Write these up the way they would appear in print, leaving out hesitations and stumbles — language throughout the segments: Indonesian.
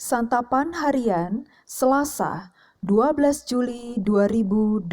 Santapan Harian Selasa 12 Juli 2022.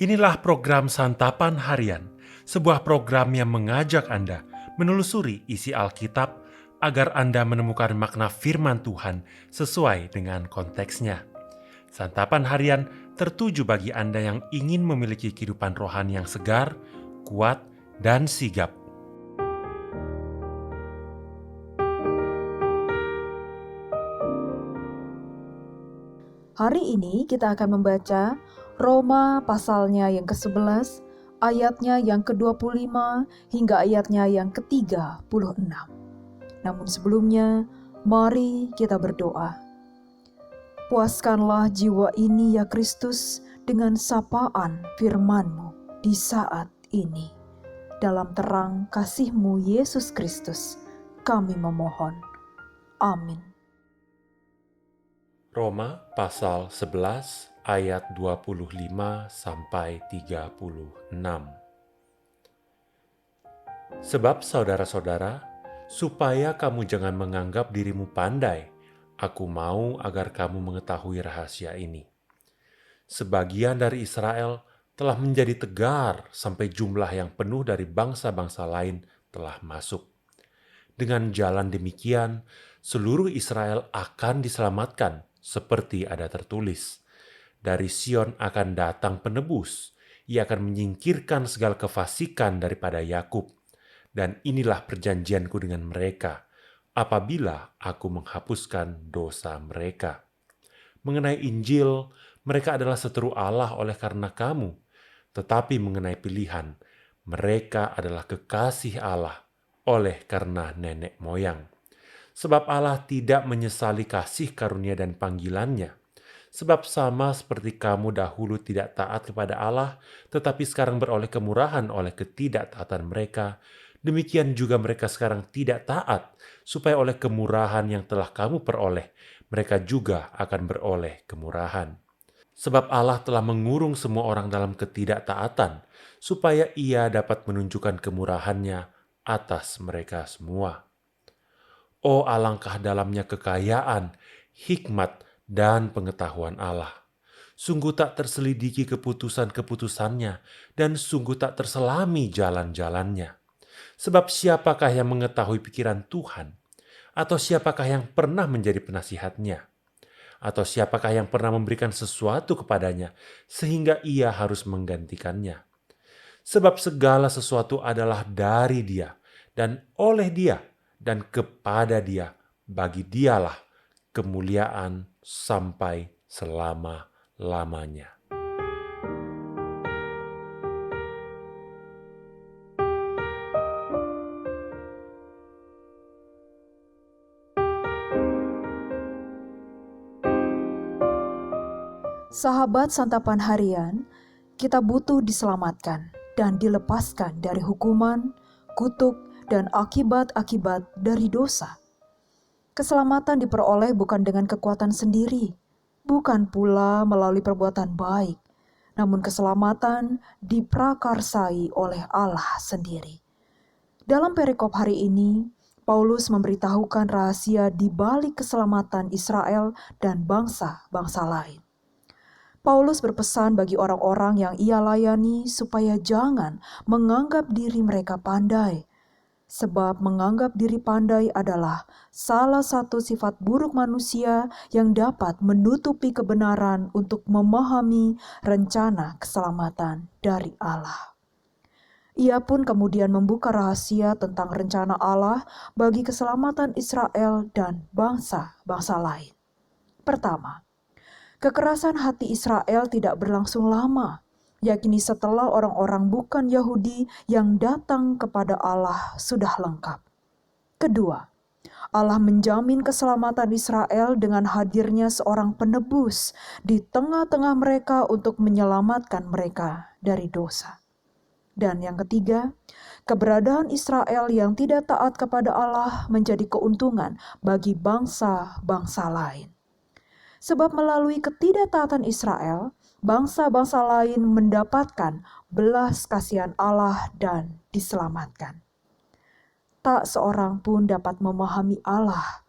Inilah program Santapan Harian, sebuah program yang mengajak Anda menelusuri isi Alkitab agar Anda menemukan makna firman Tuhan sesuai dengan konteksnya. Santapan Harian tertuju bagi Anda yang ingin memiliki kehidupan rohani yang segar, kuat, dan sigap. Hari ini kita akan membaca Roma pasalnya yang ke-11, ayatnya yang ke-25 hingga ayatnya yang ke-36. Namun sebelumnya, mari kita berdoa. Puaskanlah jiwa ini ya Kristus dengan sapaan firman-Mu di saat ini. Dalam terang kasih-Mu Yesus Kristus, kami memohon. Amin. Roma pasal 11 ayat 25 sampai 36. Sebab saudara-saudara, supaya kamu jangan menganggap dirimu pandai, aku mau agar kamu mengetahui rahasia ini. Sebagian dari Israel telah menjadi tegar sampai jumlah yang penuh dari bangsa-bangsa lain telah masuk. Dengan jalan demikian, seluruh Israel akan diselamatkan, seperti ada tertulis. Dari Sion akan datang penebus, ia akan menyingkirkan segala kefasikan daripada Yakub. Dan inilah perjanjianku dengan mereka, apabila aku menghapuskan dosa mereka. Mengenai Injil, mereka adalah seteru Allah oleh karena kamu. Tetapi mengenai pilihan, mereka adalah kekasih Allah oleh karena nenek moyang. Sebab Allah tidak menyesali kasih karunia dan panggilannya. Sebab sama seperti kamu dahulu tidak taat kepada Allah, tetapi sekarang beroleh kemurahan oleh ketidaktaatan mereka, demikian juga mereka sekarang tidak taat, supaya oleh kemurahan yang telah kamu peroleh, mereka juga akan beroleh kemurahan. Sebab Allah telah mengurung semua orang dalam ketidaktaatan, supaya Ia dapat menunjukkan kemurahannya atas mereka semua. Oh, alangkah dalamnya kekayaan, hikmat, dan pengetahuan Allah. Sungguh tak terselidiki keputusan-keputusannya, dan sungguh tak terselami jalan-jalannya. Sebab siapakah yang mengetahui pikiran Tuhan? Atau siapakah yang pernah menjadi penasihatnya? Atau siapakah yang pernah memberikan sesuatu kepadanya, sehingga ia harus menggantikannya? Sebab segala sesuatu adalah dari Dia, dan oleh Dia, dan kepada Dia, bagi Dialah kemuliaan sampai selama-lamanya. Sahabat Santapan Harian, kita butuh diselamatkan dan dilepaskan dari hukuman, kutuk, dan akibat-akibat dari dosa. Keselamatan diperoleh bukan dengan kekuatan sendiri, bukan pula melalui perbuatan baik, namun keselamatan diprakarsai oleh Allah sendiri. Dalam perikop hari ini, Paulus memberitahukan rahasia di balik keselamatan Israel dan bangsa-bangsa lain. Paulus berpesan bagi orang-orang yang ia layani supaya jangan menganggap diri mereka pandai, sebab menganggap diri pandai adalah salah satu sifat buruk manusia yang dapat menutupi kebenaran untuk memahami rencana keselamatan dari Allah. Ia pun kemudian membuka rahasia tentang rencana Allah bagi keselamatan Israel dan bangsa-bangsa lain. Pertama, kekerasan hati Israel tidak berlangsung lama, yakni setelah orang-orang bukan Yahudi yang datang kepada Allah sudah lengkap. Kedua, Allah menjamin keselamatan Israel dengan hadirnya seorang penebus di tengah-tengah mereka untuk menyelamatkan mereka dari dosa. Dan yang ketiga, keberadaan Israel yang tidak taat kepada Allah menjadi keuntungan bagi bangsa-bangsa lain. Sebab melalui ketidaktaatan Israel, bangsa-bangsa lain mendapatkan belas kasihan Allah dan diselamatkan. Tak seorang pun dapat memahami Allah,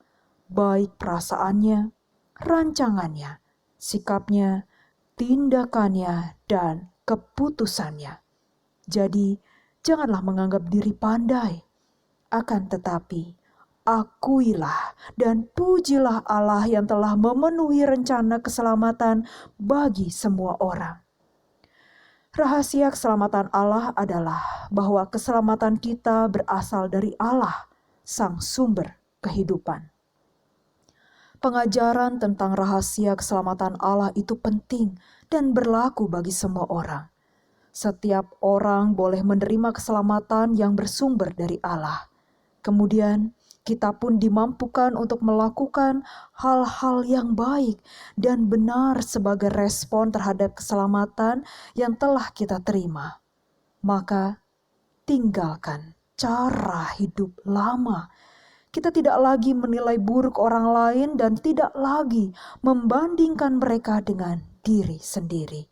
baik perasaannya, rancangannya, sikapnya, tindakannya, dan keputusannya. Jadi, janganlah menganggap diri pandai, akan tetapi akuilah dan pujilah Allah yang telah memenuhi rencana keselamatan bagi semua orang. Rahasia keselamatan Allah adalah bahwa keselamatan kita berasal dari Allah, Sang Sumber kehidupan. Pengajaran tentang rahasia keselamatan Allah itu penting dan berlaku bagi semua orang. Setiap orang boleh menerima keselamatan yang bersumber dari Allah. Kemudian, kita pun dimampukan untuk melakukan hal-hal yang baik dan benar sebagai respon terhadap keselamatan yang telah kita terima. Maka, tinggalkan cara hidup lama. Kita tidak lagi menilai buruk orang lain dan tidak lagi membandingkan mereka dengan diri sendiri.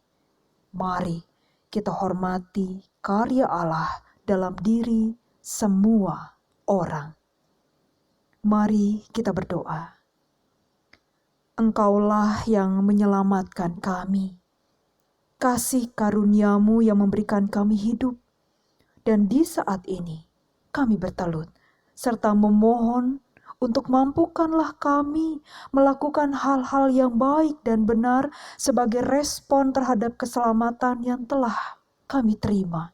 Mari kita hormati karya Allah dalam diri semua orang. Mari kita berdoa. Engkaulah yang menyelamatkan kami. Kasih karunia-Mu yang memberikan kami hidup. Dan di saat ini kami bertelut serta memohon untuk mampukanlah kami melakukan hal-hal yang baik dan benar sebagai respon terhadap keselamatan yang telah kami terima,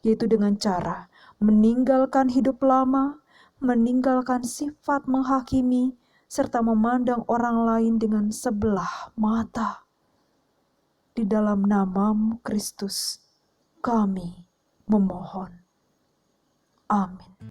yaitu dengan cara meninggalkan hidup lama, meninggalkan sifat menghakimi, serta memandang orang lain dengan sebelah mata. Di dalam nama-Mu Kristus, kami memohon. Amin.